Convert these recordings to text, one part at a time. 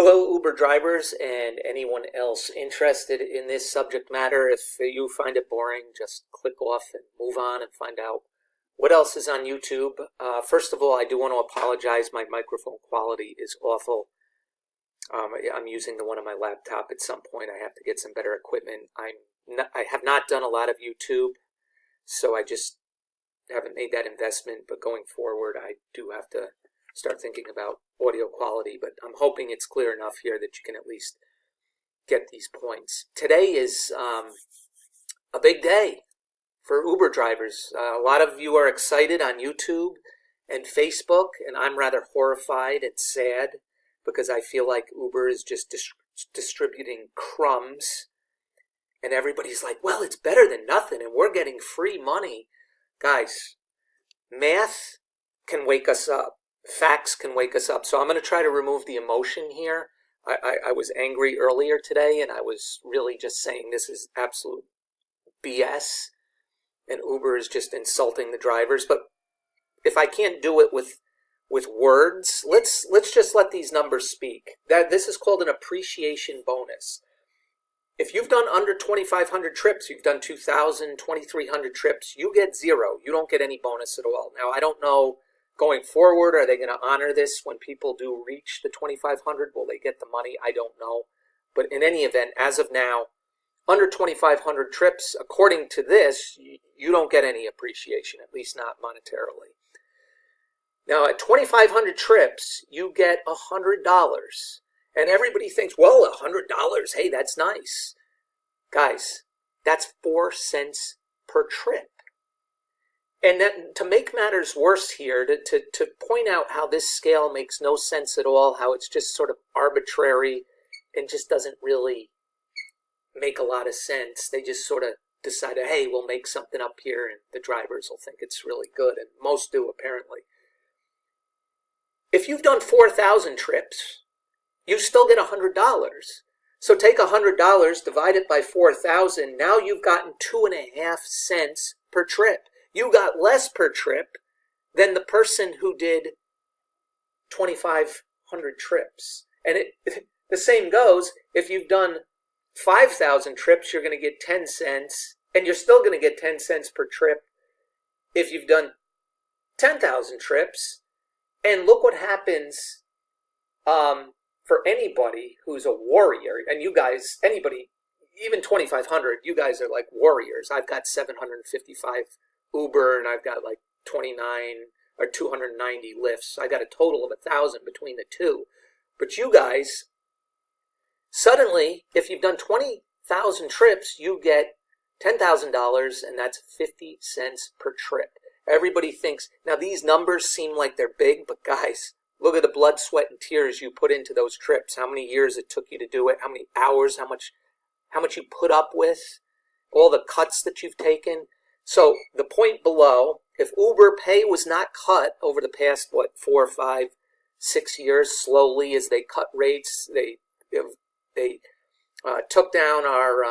Hello, Uber drivers and anyone else interested in this subject matter. If you find it boring, just click off and move on and find out what else is on YouTube. First of all, I do want to apologize. My microphone quality is awful. I'm using the one on my laptop. At some point, I have to get some better equipment. I have not done a lot of YouTube, so I just haven't made that investment. But going forward, I do have to start thinking about audio quality, but I'm hoping it's clear enough here that you can at least get these points. Today is a big day for Uber drivers. A lot of you are excited on YouTube and Facebook, and I'm rather horrified and sad because I feel like Uber is just distributing crumbs, and everybody's like, well, it's better than nothing, and we're getting free money. Guys, math can wake us up. Facts can wake us up. So I'm going to try to remove the emotion here. I was angry earlier today, and I was really just saying this is absolute BS, and Uber is just insulting the drivers. But if I can't do it with words, let's just let these numbers speak. This is called an appreciation bonus. If you've done under 2,500 trips, you've done 2,000, 2,300 trips, you get zero. You don't get any bonus at all. Now, I don't know. Going forward, are they going to honor this when people do reach the 2,500? Will they get the money? I don't know. But in any event, as of now, under 2,500 trips, according to this, you don't get any appreciation, at least not monetarily. Now, at 2,500 trips, you get $100. And everybody thinks, well, $100, hey, that's nice. Guys, that's 4 cents per trip. And then to make matters worse here, to point out how this scale makes no sense at all, how it's just sort of arbitrary and just doesn't really make a lot of sense. They just sort of decided, hey, we'll make something up here and the drivers will think it's really good, and most do apparently. If you've done 4,000 trips, you still get $100. So take $100, divide it by 4,000, now you've gotten 2.5 cents per trip. You got less per trip than the person who did 2,500 trips. And the same goes, if you've done 5,000 trips, you're going to get 10 cents, and you're still going to get 10 cents per trip if you've done 10,000 trips. And look what happens for anybody who's a warrior. And you guys, anybody, even 2,500, you guys are like warriors. I've got 755 Uber, and I've got like 29 or 290 lifts. I got a total of 1,000 between the two. But you guys, suddenly, if you've done 20,000 trips, you get $10,000, and that's 50 cents per trip. Everybody thinks, now these numbers seem like they're big, but guys, look at the blood, sweat, and tears you put into those trips. How many years it took you to do it, how many hours, how much you put up with, all the cuts that you've taken. So the point below, if Uber pay was not cut over the past, 4, 5, 6 years, slowly as they cut rates, they took down our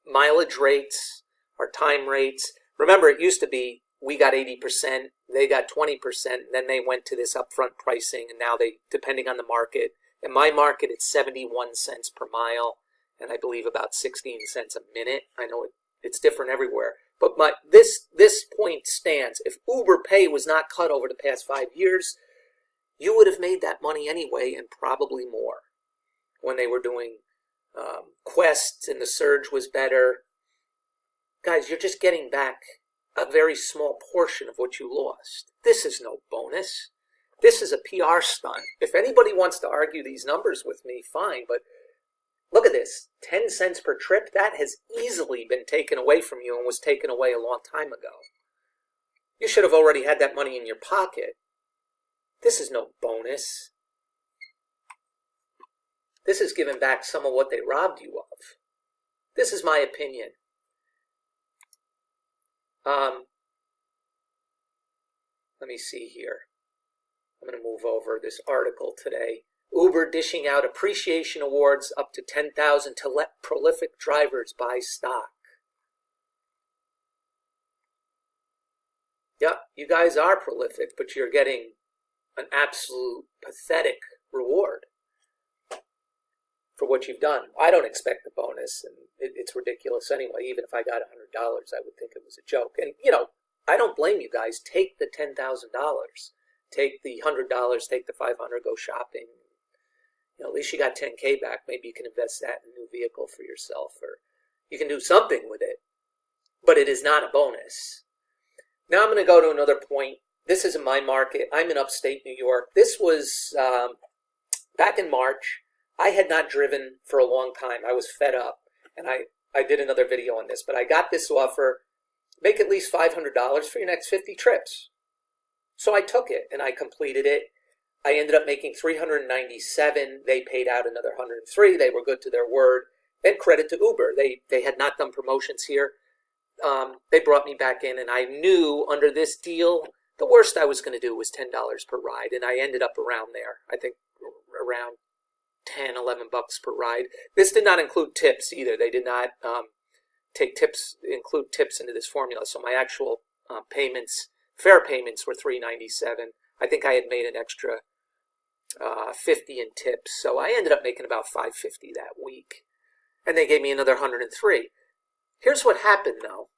mileage rates, our time rates. Remember, it used to be we got 80%, they got 20%, and then they went to this upfront pricing, and now they, depending on the market, in my market it's 71 cents per mile, and I believe about 16 cents a minute. I know it's different everywhere. But this point stands. If Uber pay was not cut over the past 5 years, you would have made that money anyway, and probably more. When they were doing quests and the surge was better. Guys, you're just getting back a very small portion of what you lost. This is no bonus. This is a PR stunt. If anybody wants to argue these numbers with me, fine, but look at this, 10 cents per trip, that has easily been taken away from you and was taken away a long time ago. You should have already had that money in your pocket. This is no bonus. This is giving back some of what they robbed you of. This is my opinion. Let me see here. I'm going to move over this article today. Uber dishing out appreciation awards up to $10,000 to let prolific drivers buy stock. Yeah, you guys are prolific, but you're getting an absolute pathetic reward for what you've done. I don't expect a bonus, and it's ridiculous anyway. Even if I got $100, I would think it was a joke. And, I don't blame you guys. Take the $10,000. Take the $100, take the $500, go shopping. At least you got 10K back. Maybe you can invest that in a new vehicle for yourself, or you can do something with it. But it is not a bonus. Now I'm going to go to another point. This isn't my market. I'm in upstate New York. This was back in March. I had not driven for a long time. I was fed up, and I did another video on this. But I got this offer, make at least $500 for your next 50 trips. So I took it, and I completed it. I ended up making $397. They paid out another $103. They were good to their word. And credit to Uber. They had not done promotions here. They brought me back in, and I knew under this deal, the worst I was going to do was $10 per ride, and I ended up around there. I think around 10, 11 bucks per ride. This did not include tips either. They did not include tips into this formula. So my actual fare payments were $397. I think I had made an extra 50 in tips. So I ended up making about $550 that week. And they gave me another $103. Here's what happened, though.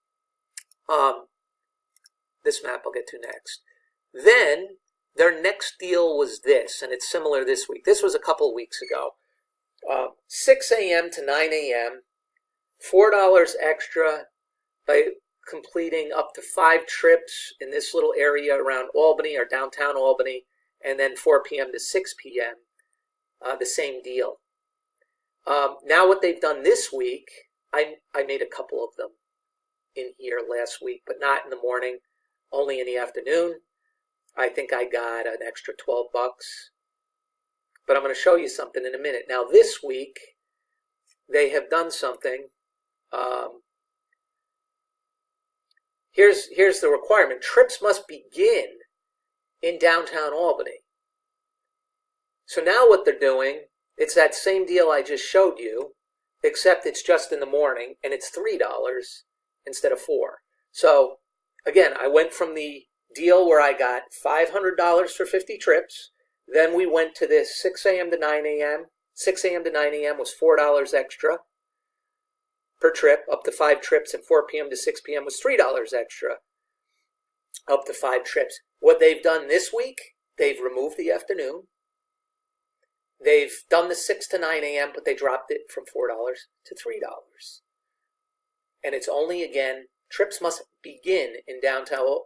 This map I'll get to next. Then their next deal was this, and it's similar this week. This was a couple weeks ago. 6 a.m. to 9 a.m., $4 extra by completing up to 5 trips in this little area around Albany or downtown Albany, and then 4 p.m. to 6 p.m., the same deal. Now what they've done this week, I made a couple of them in here last week, but not in the morning, only in the afternoon. I think I got an extra 12 bucks. But I'm going to show you something in a minute. Now this week, they have done something. Here's the requirement. Trips must begin in downtown Albany. So now what they're doing, it's that same deal I just showed you, except it's just in the morning, and it's $3 instead of $4. So, again, I went from the deal where I got $500 for 50 trips. Then we went to this 6 a.m. to 9 a.m. 6 a.m. to 9 a.m. was $4 extra per trip, up to 5 trips, and 4 p.m. to 6 p.m. was $3 extra, up to 5 trips. What they've done this week, they've removed the afternoon. They've done the 6 to 9 a.m., but they dropped it from $4 to $3. And it's only, again, trips must begin in downtown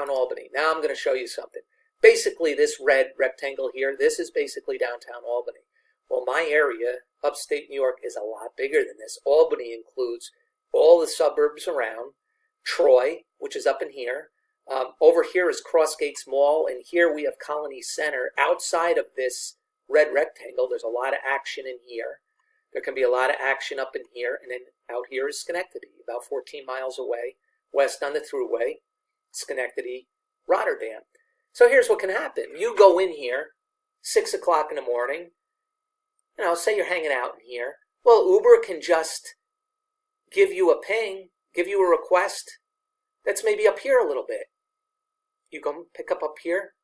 Albany. Now I'm going to show you something. Basically, this red rectangle here, this is basically downtown Albany. Well, my area, upstate New York, is a lot bigger than this. Albany includes all the suburbs around, Troy, which is up in here. Over here is Crossgates Mall, and here we have Colony Center. Outside of this red rectangle, there's a lot of action in here. There can be a lot of action up in here, and then out here is Schenectady, about 14 miles away, west on the thruway, Schenectady, Rotterdam. So here's what can happen. You go in here, 6 o'clock in the morning, say you're hanging out in here. Well, Uber can just give you a ping, give you a request that's maybe up here a little bit. You go pick up here.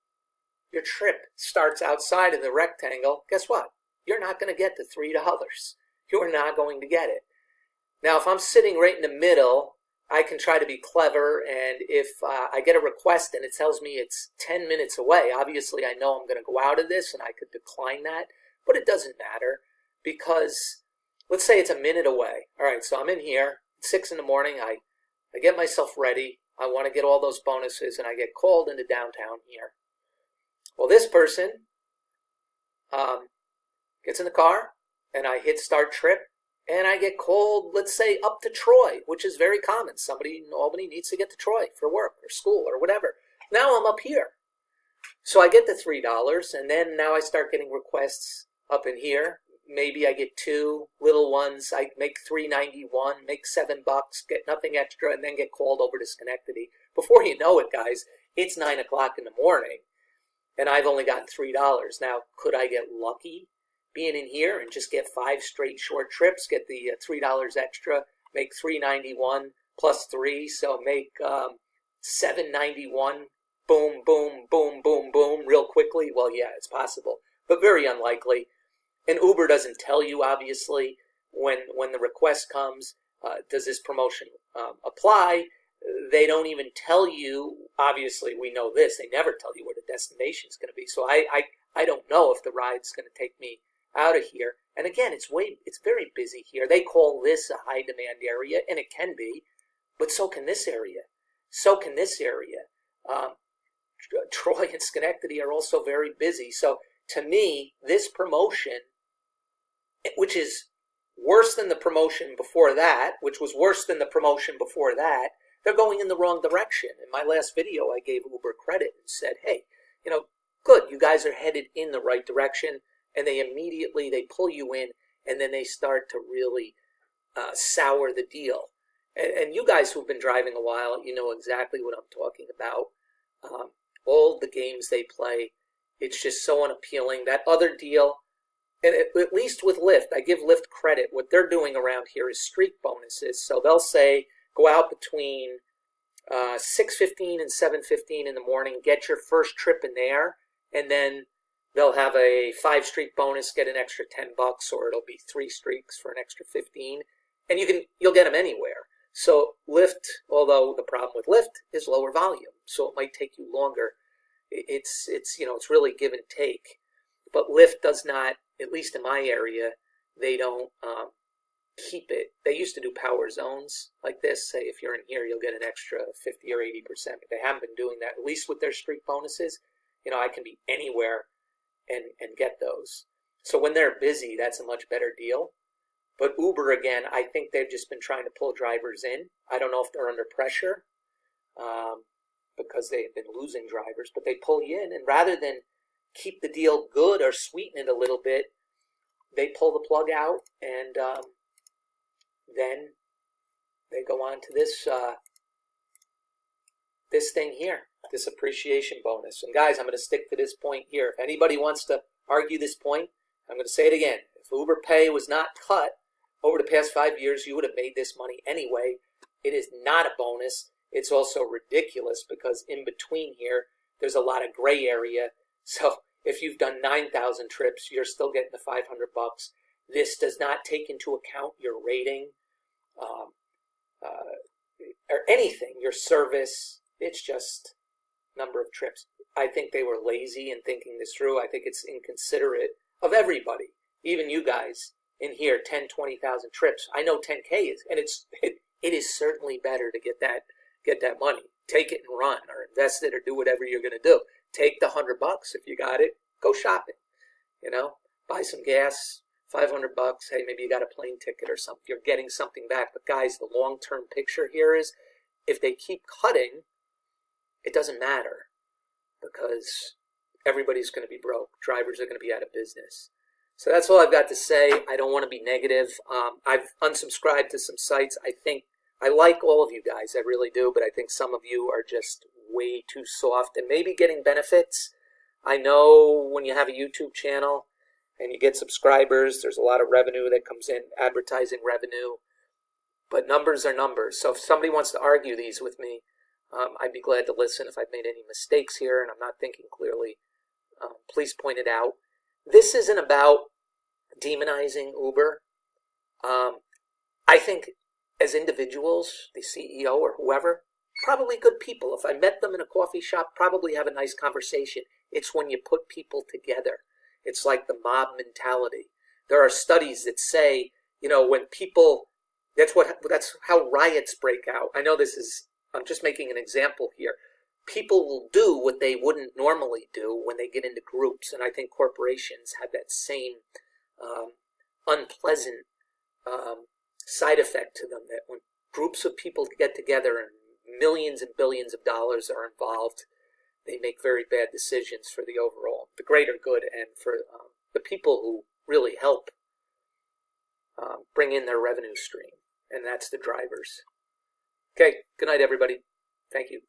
Your trip starts outside of the rectangle. Guess what? You're not going to get the $3. You are not going to get it. Now, if I'm sitting right in the middle, I can try to be clever, and if I get a request and it tells me it's 10 minutes away, obviously I know I'm going to go out of this and I could decline that, but it doesn't matter because let's say it's a minute away. All right, so I'm in here, 6 in the morning, I get myself ready, I want to get all those bonuses, and I get called into downtown here. Well, this person gets in the car, and I hit start trip, and I get called, let's say, up to Troy, which is very common. Somebody in Albany needs to get to Troy for work or school or whatever. Now I'm up here. So I get the $3, and then now I start getting requests up in here. Maybe I get 2 little ones. I make $3.91, make $7, get nothing extra, and then get called over to Schenectady. Before you know it, guys, it's 9 o'clock in the morning, and I've only gotten $3. Now, could I get lucky being in here and just get 5 straight short trips, get the $3 extra, make $3.91 plus 3, so make $7.91, boom, boom, boom, boom, boom, real quickly? Well, yeah, it's possible. but very unlikely. And Uber doesn't tell you, obviously, when the request comes, does this promotion apply? They don't even tell you. Obviously, we know this. They never tell you where the destination is going to be. So I don't know if the ride's going to take me out of here. And again, it's very busy here. They call this a high demand area, and it can be, but so can this area. So can this area. Troy and Schenectady are also very busy. So to me, this promotion, which is worse than the promotion before that, which was worse than the promotion before that, they're going in the wrong direction. In my last video, I gave Uber credit and said, hey, good, you guys are headed in the right direction. And they pull you in, and then they start to really sour the deal. And you guys who've been driving a while, you know exactly what I'm talking about. All the games they play, it's just so unappealing. That other deal, and at least with Lyft, I give Lyft credit. What they're doing around here is streak bonuses. So they'll say, go out between 6:15 and 7:15 in the morning, get your first trip in there, and then they'll have a 5-streak bonus, get an extra $10, or it'll be 3 streaks for an extra 15, and you'll get them anywhere. So Lyft, although the problem with Lyft is lower volume, so it might take you longer. It's really give and take. But Lyft does not, at least in my area, they don't keep it. They used to do power zones like this. Say if you're in here, you'll get an extra 50 or 80%. But they haven't been doing that, at least with their streak bonuses. I can be anywhere and get those. So when they're busy, that's a much better deal. But Uber, again, I think they've just been trying to pull drivers in. I don't know if they're under pressure because they've been losing drivers, but they pull you in. And rather than keep the deal good or sweeten it a little bit, they pull the plug out, and then they go on to this thing here, this appreciation bonus. And guys, I'm going to stick to this point here. If anybody wants to argue this point, I'm going to say it again. If Uber Pay was not cut over the past 5 years, you would have made this money anyway. It is not a bonus. It's also ridiculous because in between here, there's a lot of gray area. So if you've done 9,000 trips, you're still getting the $500. This does not take into account your rating or anything, your service. It's just number of trips. I think they were lazy in thinking this through. I think it's inconsiderate of everybody, even you guys in here, 10, 20,000 trips. I know 10K is, and it is certainly better to get that money. Take it and run, or invest it, or do whatever you're going to do. Take the $100 if you got it. Go shopping. Buy some gas. $500. Hey, maybe you got a plane ticket or something. You're getting something back. But guys, the long-term picture here is, if they keep cutting, it doesn't matter because everybody's going to be broke. Drivers are going to be out of business. So that's all I've got to say. I don't want to be negative. I've unsubscribed to some sites. I like all of you guys. I really do. But I think some of you are just way too soft and maybe getting benefits. I know when you have a YouTube channel and you get subscribers, there's a lot of revenue that comes in, advertising revenue. But numbers are numbers. So if somebody wants to argue these with me, I'd be glad to listen. If I've made any mistakes here and I'm not thinking clearly, please point it out. This isn't about demonizing Uber. I think as individuals, the CEO or whoever, probably good people. If I met them in a coffee shop, probably have a nice conversation. It's when you put people together. It's like the mob mentality. There are studies that say, when people, that's how riots break out. I know I'm just making an example here. People will do what they wouldn't normally do when they get into groups. And I think corporations have that same unpleasant side effect to them, that when groups of people get together and millions and billions of dollars are involved, they make very bad decisions for the greater good, and for the people who really help bring in their revenue stream, and that's the drivers. Okay, good night, everybody. Thank you.